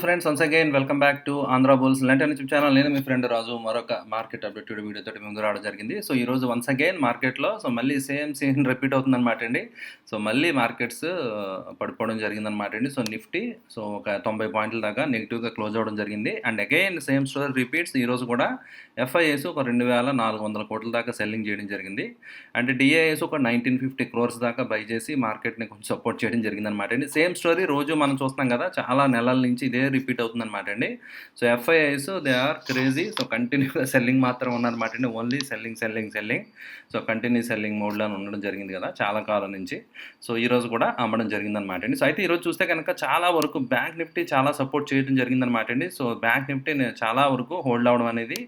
Friends, once again welcome back to Andhra bulls Lenten YouTube channel. నేను మీ friend రాజు మరొక market updated వీడియోతో ముందు రావడం జరిగింది. సో ఈ రోజు వన్స్ అగైన్ మార్కెట్లో మళ్ళీ సేమ్ సీన్ రిపీట్ అవుతుందన్నమాట అండి. సో మళ్ళీ మార్కెట్స్ పడిపోవడం జరిగిందనమాట అండి. సో నిఫ్టీ ఒక 90 పాయింట్ల దాకా నెగిటివ్గా క్లోజ్ అవ్వడం జరిగింది. And again same story repeats. ఈ రోజు కూడా ఎఫ్ఐఎస్ ఒక 2,400 కోట్ల దాకా సెల్లింగ్ చేయడం జరిగింది. అండ్ డిఐఎస్ ఒక 1950 crores దాకా బై చేసి మార్కెట్ని కొంచెం సపోర్ట్ చేయడం జరిగిందనమాట అండి. సేమ్ స్టోరీ రోజు మనం చూస్తున్నాం కదా, చాలా నెలల నుంచి ఇదే రిపీట్ అవుతుందన్నమాట అండి. So FIIs they are crazy. So కంటిన్యూగా సెల్లింగ్ మాత్రం ఉన్నారన్నమాట అండి. Only selling. So continue selling మోడ్లో ఉండడం జరిగింది కదా చాలా కాలం నుంచి. సో ఈరోజు కూడా అమ్మడం జరిగిందనమాట అండి. సో అయితే ఈరోజు చూస్తే కనుక చాలా వరకు బ్యాంక్ నిఫ్టీ చాలా సపోర్ట్ చేయడం జరిగిందనమాట అండి. సో బ్యాంక్ నిఫ్టీ చాలా వరకు హోల్డ్ అవ్వడం అనేది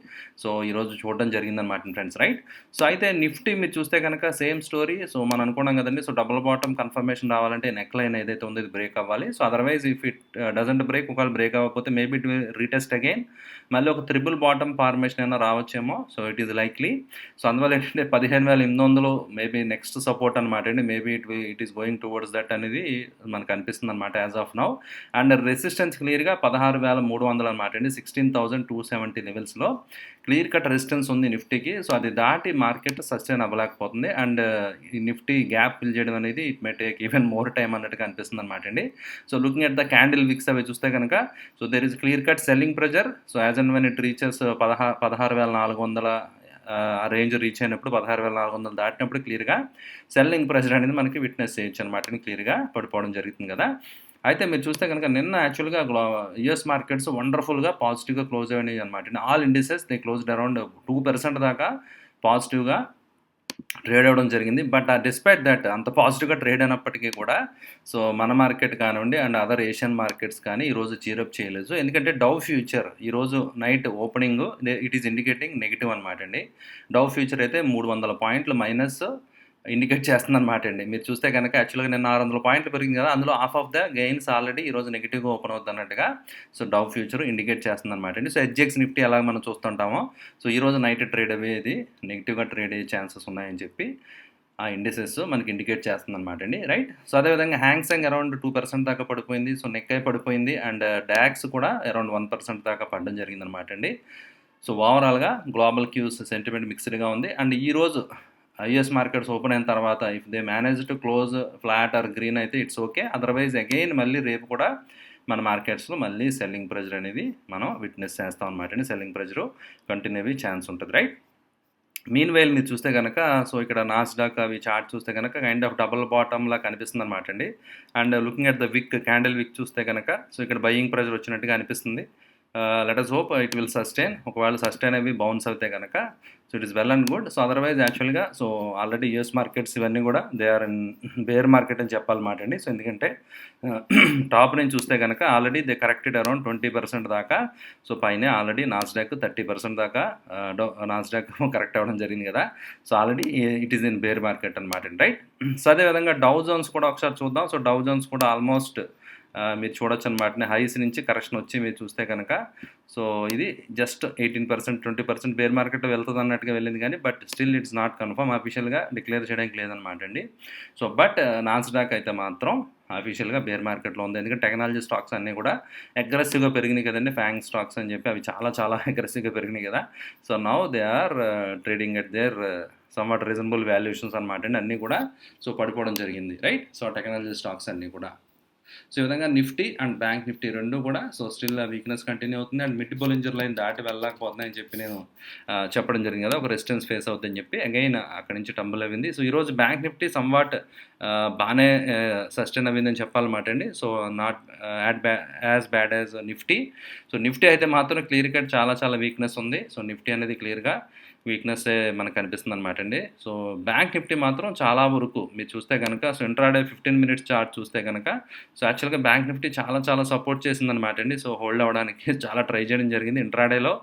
సో ఈరోజు చూడడం జరిగిందనమాట ఫ్రెండ్స్, రైట్. సో అయితే నిఫ్టీ మీరు చూస్తే కనుక సేమ్ స్టోరీ. సో మనం అనుకున్నాం కదండి, సో డబుల్ బాటమ్ కన్ఫర్మేషన్ రావాలంటే నెక్ లైన్ ఏదైతే ఉందో ఇది బ్రేక్ అవ్వాలి. So otherwise if it doesn't break, ఒకవేళ బ్రేక్ అవ్వకపోతే maybe it will retest again, మళ్ళీ ఒక త్రిబుల్ బాటమ్ ఫార్మేషన్ అయినా రావచ్చేమో. So it is likely. So అందువల్ల ఏంటంటే 15,800 మేబీ నెక్స్ట్ సపోర్ట్ అనమాట అండి. Maybe it is going towards that అనేది మనకు అనిపిస్తుంది అనమాట as of now. And resistance క్లియర్గా 16,300 అనమాట అండి. 16,270 లెవెల్స్లో క్లియర్ కట్ రెసిస్టెన్స్ ఉంది నిఫ్టీకి. సో అది దాటి మార్కెట్ సస్టైన్ అవ్వలేకపోతుంది. అండ్ ఈ నిఫ్టీ గ్యాప్ ఫిల్ చేయడం అనేది it may take even more time అన్నట్టుగా అనిపిస్తుంది అనమాట అండి. So looking at the candle wicks అవి చూస్తే కనుక so there is clear cut selling pressure. So as and when it reaches 16,400 ఆ రేంజ్ రీచ్ అయినప్పుడు, 16,400 దాటినప్పుడు క్లియర్గా సెల్లింగ్ ప్రెజర్ అనేది మనకి విట్నెస్ చేయొచ్చు అనమాట. క్లియర్గా పడిపోవడం జరుగుతుంది కదా. అయితే మీరు చూస్తే కనుక నిన్న యాక్చువల్గా యుఎస్ మార్కెట్స్ వండర్ఫుల్గా పాజిటివ్గా క్లోజ్ అయినాయి అనమాట. All indices they closed around 2% దాకా పాజిటివ్గా ట్రేడ్ అవ్వడం జరిగింది. బట్ డిస్పైట్ దట్ అంత పాజిటివ్గా ట్రేడ్ అయినప్పటికీ కూడా సో మన మార్కెట్ కానివ్వండి అండ్ అదర్ ఏషియన్ మార్కెట్స్ కానీ ఈరోజు చీరప్ చేయలేదు. ఎందుకంటే డౌ ఫ్యూచర్ ఈరోజు night opening it is indicating negative అనమాట అండి. డౌ ఫ్యూచర్ అయితే 300 పాయింట్లు మైనస్ ఇండికేట్ చేస్తుంది అనమాట అండి. మీరు చూస్తే కనుక యాక్చువల్గా నేను 600 పాయింట్లు పెరిగింది కదా, అందులో half of the gains already ఈరోజు నెగిటివ్గా ఓపెన్ అవుతుంది అన్నట్టుగా సో డౌ ఫ్యూచర్ ఇండికేట్ చేస్తుంది అనమాట అండి. సో హెచ్జిఎక్స్ నిఫ్టీ అలాగ మనం చూస్తుంటామో సో ఈరోజు నైట్ ట్రేడ్ అయ్యేది నెగిటివ్గా ట్రేడ్ అయ్యే ఛాన్సెస్ ఉన్నాయని చెప్పి ఆ ఇండిసెస్ మనకి ఇండికేట్ చేస్తుంది అనమాట అండి, రైట్. సో అదేవిధంగా హ్యాంగ్సెంగ్ అరౌండ్ 2% దాకా పడిపోయింది. సో నెక్కై పడిపోయింది. అండ్ డాక్స్ కూడా అరౌండ్ 1% దాకా పడడం జరిగింది అనమాట అండి. సో ఓవరాల్గా గ్లోబల్ క్యూస్ సెంటిమెంట్ మిక్స్డ్గా ఉంది. అండ్ ఈరోజు యుఎస్ మార్కెట్స్ ఓపెన్ అయిన తర్వాత if they manage to close flat are green అయితే ఇట్స్ ఓకే. అదర్వైజ్ అగైన్ మళ్ళీ రేపు కూడా మన మార్కెట్స్లో మళ్ళీ సెల్లింగ్ ప్రెజర్ అనేది మనం విట్నెస్ చేస్తాం అనమాట అండి. సెల్లింగ్ ప్రెజర్ కంటిన్యూ అయ్యే ఛాన్స్ ఉంటుంది, రైట్. మీన్ వైల్ మీరు చూస్తే కనుక సో ఇక్కడ నాస్డాక్ అవి చార్ట్ చూస్తే కనుక కైండ్ ఆఫ్ డబుల్ బాటమ్లా కనిపిస్తుంది అనమాట అండి. And looking at the wick candle wick చూస్తే కనుక సో ఇక్కడ బయింగ్ ప్రెజర్ వచ్చినట్టుగా అనిపిస్తుంది. Let us hope it will sustain. ఒకవేళ సస్టైన్ అవి బౌన్స్ అవుతాయి కనుక so it is well and good. So otherwise యాక్చువల్గా సో ఆల్రెడీ యూఎస్ మార్కెట్స్ ఇవన్నీ కూడా they are in bear market అని చెప్పాలన్నమాట అండి. సో ఎందుకంటే టాప్ నుంచి చూస్తే కనుక ఆల్రెడీ దే కరెక్టెడ్ అరౌండ్ 20% దాకా. సో పైన ఆల్రెడీ నాస్డాక్ 30% దాకా నాస్డాక్ కరెక్ట్ అవ్వడం జరిగింది కదా. So already it is in bear market అనమాట అండి, రైట్. సో అదేవిధంగా డౌ జోన్స్ కూడా ఒకసారి చూద్దాం. సో డౌ జోన్స్ కూడా ఆల్మోస్ట్ మీరు చూడొచ్చు అనమాట. హైస్ నుంచి కరెక్షన్ వచ్చి మీరు చూస్తే కనుక సో ఇది జస్ట్ 18% 20% బేర్ మార్కెట్ వెళ్తుంది అన్నట్టుగా వెళ్ళింది కానీ but still it's not confirm. అఫీషియల్గా డిక్లేర్ చేయడానికి లేదనమాట అండి. సో బట్ నాస్డాక్ అయితే మాత్రం అఫీషియల్గా బేర్ మార్కెట్లో ఉంది. ఎందుకంటే టెక్నాలజీ స్టాక్స్ అన్నీ కూడా అగ్రెసివ్గా పెరిగినాయి కదండి. ఫ్యాంగ్ స్టాక్స్ అని చెప్పి అవి చాలా అగ్రెసివ్గా పెరిగినాయి కదా. So now they are trading at their somewhat reasonable valuations అనమాట అండి. అన్నీ కూడా సో పడిపోవడం జరిగింది, రైట్. సో టెక్నాలజీ స్టాక్స్ అన్నీ కూడా సో ఈ విధంగా నిఫ్టీ అండ్ బ్యాంక్ నిఫ్టీ రెండు కూడా సో స్టిల్ వీక్నెస్ కంటిన్యూ అవుతుంది. అండ్ మిడ్ బోలింజర్ లైన్ దాటి వెళ్ళకపోతున్నాయని చెప్పి నేను చెప్పడం జరిగింది కదా, ఒక రెసిస్టెన్స్ ఫేస్ అవుతుందని చెప్పి అగైన్ అక్కడి నుంచి టంబుల్ అయింది. సో ఈరోజు బ్యాంక్ నిఫ్టీ సమ్వాట్ బాగానే సస్టైన్ అయిందని చెప్పాలన్నమాట అండి. So not as bad as Nifty. So Nifty అయితే మాత్రం క్లియర్ కట్ చాలా వీక్నెస్ ఉంది. సో నిఫ్టీ అనేది క్లియర్గా వీక్నెస్ మనకు కనిపిస్తుంది అనమాట అండి. సో బ్యాంక్ నిఫ్టీ మాత్రం చాలా వరకు మీరు చూస్తే కనుక సో ఇంట్రాడే 15 minutes చార్ట్ చూస్తే కనుక సో యాక్చువల్గా బ్యాంక్ నిఫ్టీ చాలా సపోర్ట్ చేసిందనమాట అండి. సో హోల్డ్ అవ్వడానికి చాలా ట్రై చేయడం జరిగింది. ఇంట్రాడేలో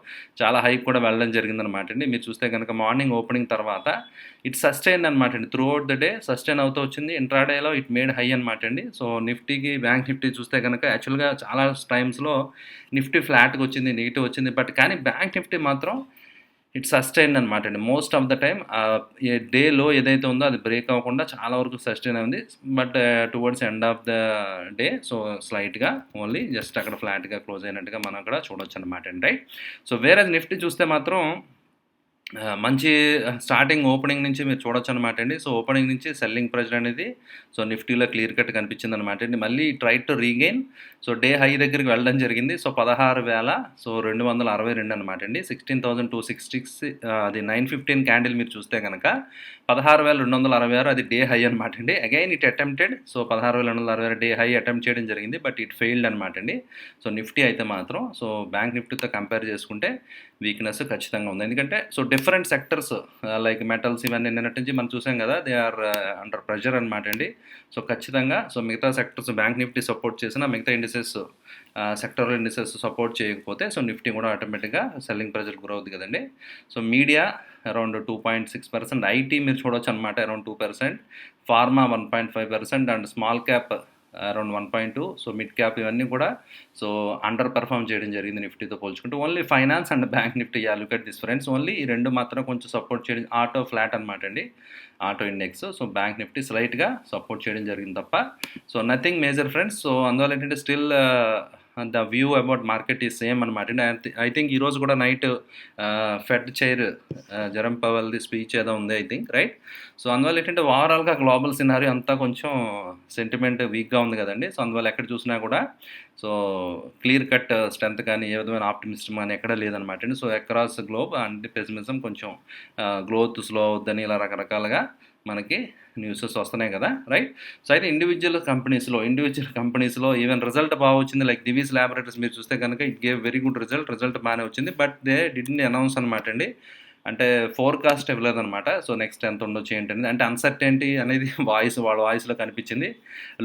చాలా హైక్ కూడా వెళ్ళడం జరిగిందనమాట అండి. మీరు చూస్తే కనుక మార్నింగ్ ఓపెనింగ్ తర్వాత ఇట్ సస్టైన్ అనమాట అండి. Through out the day sustain అవుతూ వచ్చింది. ఇంట్రాడేలో ఇట్ మేడ్ హై అనమాట అండి. సో నిఫ్టీకి బ్యాంక్ నిఫ్టీ చూస్తే కనుక యాక్చువల్గా చాలా టైమ్స్లో నిఫ్టీ ఫ్లాట్గా వచ్చింది, నెగిటివ్ వచ్చింది. బట్ కానీ బ్యాంక్ నిఫ్టీ మాత్రం ఇట్ సస్టైన్ అనమాట అండి. Most of the time A day లో ఏదైతే ఉందో అది బ్రేక్ అవ్వకుండా చాలా వరకు సస్టైన్ అయింది. But towards end of the day so స్లైట్‌గా ఓన్లీ జస్ట్ అక్కడ ఫ్లాట్‌గా క్లోజ్ అయినట్టుగా మనం అక్కడ చూడొచ్చనమాట అండి. రైట్. సో వేరే నిఫ్టీ చూస్తే మాత్రం మంచి స్టార్టింగ్ ఓపెనింగ్ నుంచి మీరు చూడొచ్చనమాట అండి. సో ఓపెనింగ్ నుంచి సెల్లింగ్ ప్రెషర్ అనేది సో నిఫ్టీలో క్లియర్ కట్ కనిపించిందనమాట అండి. మళ్ళీ try to regain so day high దగ్గరికి వెళ్ళడం జరిగింది. సో 16,262 అనమాట అండి. 16,266 అది 9:15 క్యాండిల్ మీరు చూస్తే కనుక 16,266 అది డే హై అనమాట అండి. Again it attempted so 16,266 day high attempt చేయడం జరిగింది. బట్ ఇట్ ఫెయిల్డ్ అనమాట అండి. సో నిఫ్టీ అయితే మాత్రం సో బ్యాంక్ నిఫ్టీతో కంపేర్ చేసుకుంటే వీక్నెస్ ఖచ్చితంగా ఉంది. ఎందుకంటే so different sectors like metals ఇవన్నీ నిన్నటి నుంచి మనం చూసాం కదా, దే ఆర్ అండర్ ప్రెషర్ అనమాట అండి. సో ఖచ్చితంగా సో మిగతా సెక్టర్స్ బ్యాంక్ నిఫ్టీ సపోర్ట్ చేసిన మిగతా ఇండిసెస్ సెక్టరల్ ఇండిసెస్ సపోర్ట్ చేయకపోతే సో నిఫ్టీ కూడా ఆటోమేటిక్గా సెల్లింగ్ ప్రెషర్ గురి అవుతుంది కదండి. సో మీడియా అరౌండ్ 2.6%, ఐటీ మీరు చూడొచ్చు అనమాట around 2%, pharma 1.5% and small cap around 1.2. So mid cap ఇవన్నీ కూడా సో అండర్ పెర్ఫామ్ చేయడం జరిగింది నిఫ్టీతో పోల్చుకుంటే. Only finance and bank Nifty look at this friends, only ఈ రెండు మాత్రం కొంచెం సపోర్ట్ చేయడం. ఆటో ఫ్లాట్ అనమాట అండి, auto index. So bank Nifty స్లైట్గా సపోర్ట్ చేయడం జరిగింది తప్ప so nothing major friends. So అందువల్ల ఏంటంటే still the view about market is same అనమాట అండి. ఐ థింక్ ఈరోజు కూడా నైట్ ఫెడ్ చైర్ జెరమ్ పవెల్ది స్పీచ్ ఏదో ఉంది ఐ థింక్, రైట్. సో అందువల్ల ఏంటంటే ఓవరాల్గా గ్లోబల్ సినారీ అంతా కొంచెం సెంటిమెంట్ వీక్గా ఉంది కదండి. సో అందువల్ల ఎక్కడ చూసినా కూడా సో క్లియర్ కట్ స్ట్రెంత్ కానీ ఏ విధమైన ఆప్టిమిస్టం కానీ ఎక్కడా లేదనమాట అండి. So across globe and pessimism కొంచెం గ్రోత్ స్లో అవుద్దని ఇలా రకరకాలుగా మనకి న్యూసెస్ వస్తున్నాయి కదా, రైట్. సో అయితే ఇండివిజువల్ కంపెనీస్లో ఈవెన్ రిజల్ట్ బాగా వచ్చింది. లైక్ దివీస్ ల్యాబొరేటరీస్ మీరు చూస్తే కనుక it gave very good result బాగానే వచ్చింది. బట్ దే డిడ్ంట్ అనౌన్స్ అనమాట అండి. అంటే ఫోర్కాస్ట్ ఇవ్వలేదనమాట. సో నెక్స్ట్ ఎంత ఉండొచ్చు ఏంటనేది, అంటే అన్సర్టెనిటీ అనేది వాళ్ళ వాయిస్లో కనిపించింది.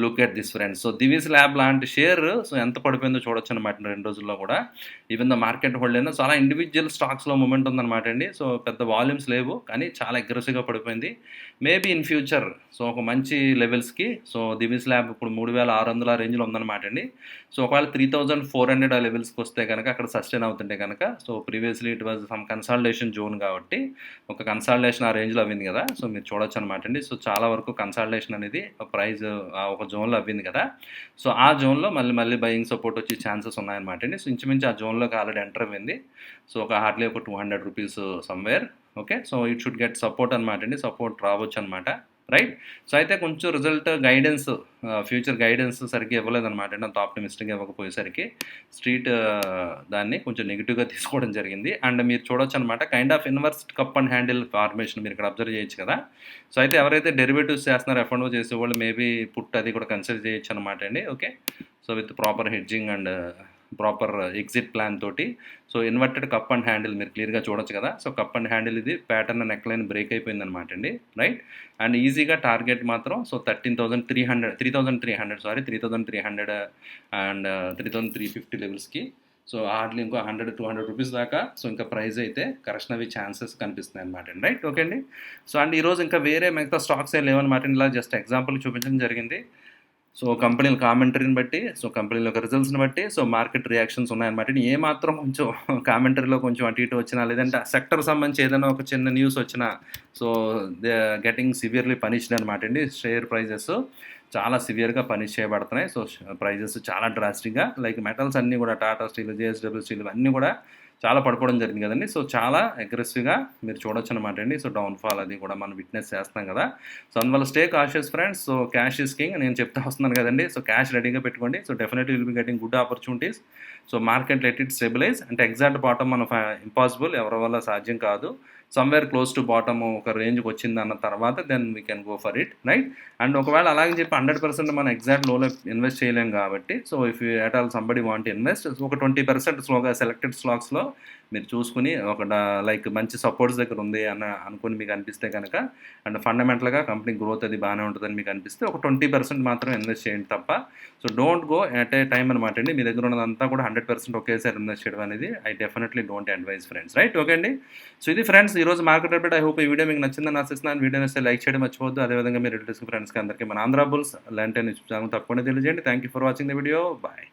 Look at this friends. So Divi's lab లాంటి షేర్ సో ఎంత పడిపోయిందో చూడొచ్చు అనమాట 2 రోజుల్లో కూడా. ఈవెన్ ద మార్కెట్ హోల్డ్ అయినా చాలా ఇండివిజువల్ స్టాక్స్లో మూమెంట్ ఉందన్నమాట అండి. సో పెద్ద వాల్యూమ్స్ లేవు కానీ చాలా అగ్రెసివ్గా పడిపోయింది. మేబీ ఇన్ ఫ్యూచర్ సో ఒక మంచి లెవెల్స్కి సో దివీస్ ల్యాబ్ ఇప్పుడు 3,600 ఆ రేంజ్లో ఉందన్నమాట అండి. సో ఒకవేళ 3,400 ఆ లెవెల్స్కి వస్తే కనుక అక్కడ సస్టైన్ అవుతుంటే కనుక so previously it was some consolidation zone కాబట్టి ఒక కన్సాలిడేషన్ ఆ రేంజ్లో అవ్వింది కదా. సో మీరు చూడొచ్చు అనమాట అండి. సో చాలా వరకు కన్సాలిడేషన్ అనేది ప్రైజ్ ఒక జోన్లో అవ్వింది కదా. సో ఆ జోన్లో మళ్ళీ బయింగ్ సపోర్ట్ వచ్చే ఛాన్సెస్ ఉన్నాయన్నమాట అండి. సో ఇంచుమించు ఆ జోన్లోకి ఆల్రెడీ ఎంటర్ అవ్వింది. సో ఒక హార్డ్లీ ఒక 200 rupees somewhere. Okay. So it should get support అనమాట అండి. సపోర్ట్ రావచ్చు అనమాట, రైట్. సో అయితే కొంచెం రిజల్ట్ గైడెన్స్ ఫ్యూచర్ గైడెన్స్ సరిగ్గా ఇవ్వలేదన్నమాట అండి. అంత ఆప్టిమిస్టిక్గా ఇవ్వకపోయేసరికి స్ట్రీట్ దాన్ని కొంచెం నెగిటివ్గా తీసుకోవడం జరిగింది. అండ్ మీరు చూడొచ్చు అనమాట kind of inverse cup and handle formation మీరు ఇక్కడ అబ్జర్వ్ చేయొచ్చు కదా. సో అయితే ఎవరైతే డెరివేటివ్స్ చేస్తున్నారో ఎఫ్ఎండ్ఓ చేసేవాళ్ళు మేబీ పుట్ అది కూడా కన్సిడర్ చేయొచ్చు అనమాట అండి. Okay. So with proper hedging and proper exit plan తోటి so inverted cup and handle మీరు క్లియర్గా చూడొచ్చు కదా. సో కప్ అండ్ హ్యాండిల్ ఇది ప్యాటర్న్ నెక్ లైన్ బ్రేక్ అయిపోయింది అనమాట అండి, రైట్. అండ్ ఈజీగా టార్గెట్ మాత్రం సో 3,300 అండ్ 3,350 లెవెల్స్కి సో హార్డ్లీ ఇంకో 100-200 రూపీస్ దాకా సో ఇంకా ప్రైస్ అయితే కరెక్షన్ అవి ఛాన్సెస్ కనిపిస్తున్నాయి అనమాట అండి, రైట్. ఓకే అండి. సో అండ్ ఈరోజు ఇంకా వేరే మిగతా స్టాక్స్ ఏం లేవన్నమాట అండి. ఇలా జస్ట్ ఎగ్జాంపుల్ చూపించడం జరిగింది. సో కంపెనీల కామెంటరీని బట్టి సో కంపెనీల యొక్క రిజల్ట్స్ని బట్టి సో మార్కెట్ రియాక్షన్స్ ఉన్నాయన్నమాట. ఏ మాత్రం కొంచెం కామెంటరీలో కొంచెం అటు ఇటు వచ్చినా లేదంటే ఆ సెక్టర్ సంబంధించి ఏదైనా ఒక చిన్న న్యూస్ వచ్చినా so they getting severely punished అనమాట అండి. షేర్ ప్రైజెస్ చాలా సివియర్గా పనిష్ చేయబడుతున్నాయి. సో ప్రైజెస్ చాలా డ్రాస్టిక్గా లైక్ మెటల్స్ అన్నీ కూడా టాటా స్టీల్, జేఎస్డబ్ల్యూ స్టీల్ అన్నీ కూడా చాలా పడిపోవడం జరిగింది కదండి. సో చాలా అగ్రెసివ్గా మీరు చూడొచ్చు అనమాట అండి. సో డౌన్ఫాల్ అది కూడా మనం విట్నెస్ చేస్తాం కదా. సో అందువల్ల stay cautious friends. So cash is king నేను చెప్తా వస్తున్నాను కదండి. సో క్యాష్ రెడీగా పెట్టుకోండి. So definitely will be getting good opportunities. So market let it stabilise. అంటే ఎగ్జాక్ట్ బాటమ్ మన ఇంపాసిబుల్, ఎవరి వల్ల సాధ్యం కాదు. సమ్వేర్ క్లోజ్ టు బాటమ్ ఒక రేంజ్కి వచ్చింది అన్న తర్వాత then we can go for it, right. అండ్ ఒకవేళ అలాగే చెప్పి 100% మనం ఎగ్జాక్ట్ లోలో ఇన్వెస్ట్ చేయలేం కాబట్టి so if you at all somebody want invest ఒక 20% స్లోగా సెలెక్టెడ్ స్టాక్స్లో మీరు చూసుకుని ఒక లైక్ మంచి సపోర్ట్స్ దగ్గర ఉంది అనుకుని మీకు అనిపిస్తే కనుక అండ్ ఫండమెంటల్గా కంపెనీ గ్రోత్ అది బాగానే ఉంటుందని మీకు అనిపిస్తే ఒక 20% మాత్రం ఇన్వెస్ట్ చేయండి తప్ప so don't go at a time అనమాట అండి. మీ దగ్గర ఉన్నదంతా కూడా 100% ఒకేసారి ఇన్వెస్ట్ చేయడం అనేది I definitely don't advise friends, right. Okay అండి. సో ఇది ఫ్రెండ్స్ ఈరోజు మార్కెట్ అప్డేట్. ఐ హోప్ ఈ వీడియో మీకు నచ్చిందని ఆశిస్తున్నాను. వీడియో నచ్చితే లైక్ చేయడం మర్చిపోవద్దు. అదేవిధంగా మీ రిలేటివ్స్ ఫ్రెండ్స్కి అందరికీ మన ఆంధ్రా బుల్స్ ల్యాండ్ ఛానల్ తప్పకుండా తెలియజేయండి. Thank you for watching the video. Bye.